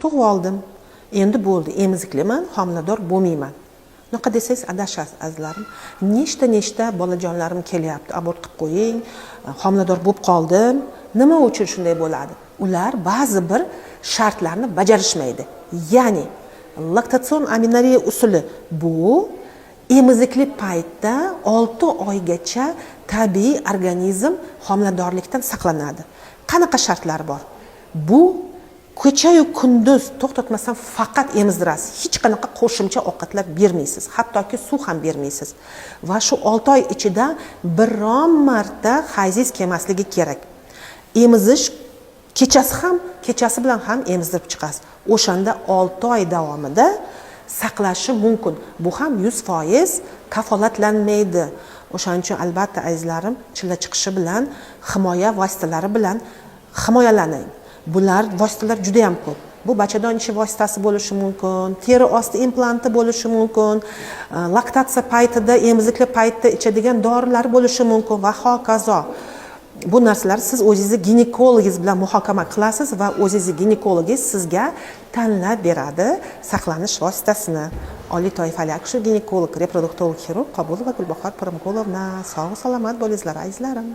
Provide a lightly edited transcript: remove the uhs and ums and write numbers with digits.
Tug'ib oldim. Endi bo'ldi, emizikliman, homilador bo'lmayman. Bunaqa desangiz adashasiz azizlarim. Nechta bolajonlarim kelyapti, abort qilib qo'ying, homilador bo'lib qoldim. Nima uchun shunday bo'ladi? Ular ba'zi bir shartlarni bajarishmaydi. Ya'ni laktatsion aminariya usuli bu emizikli paytda 6 oygacha tabiiy organizm homiladorlikdan saqlanadi. Qanaqa shartlar bor? Bu kecha-yu kunduz to'xtatmasdan faqat emizdirasiz. Hech qanaqa qo'shimcha ovqatlar bermaysiz, hattoki suv ham bermaysiz. Va shu 6 oy ichida biron marta hayzingiz kelmasligi kerak. Emizish kechasi bilan ham emizdirib chiqasiz. O'shanda 6 oy davomida saqlashi mumkin. Bu ham 100% kafolatlanmaydi. O'shaning uchun albatta azizlarim, chilla chiqishi bilan himoya vositalari bilan himoyalaning. Bular vositalar juda ham ko'p. Bu bachadon ichi vositasi bo'lishi mumkin, teri osti implanti bo'lishi mumkin, laktatsiya paytida, emizikli paytda ichadigan dorilar bo'lishi mumkin va hokazo. Bu narsalar siz o'zingizni ginekologingiz bilan muhokama qilasiz va o'zingizni ginekologingiz sizga tanlab beradi saqlanish vositasini. Oliy toifali akusher ginekolog, reproduktolog xirurg Qobulova Gulbahor Pirimqulovna. Sog' salomat bo'linglar azizlarim.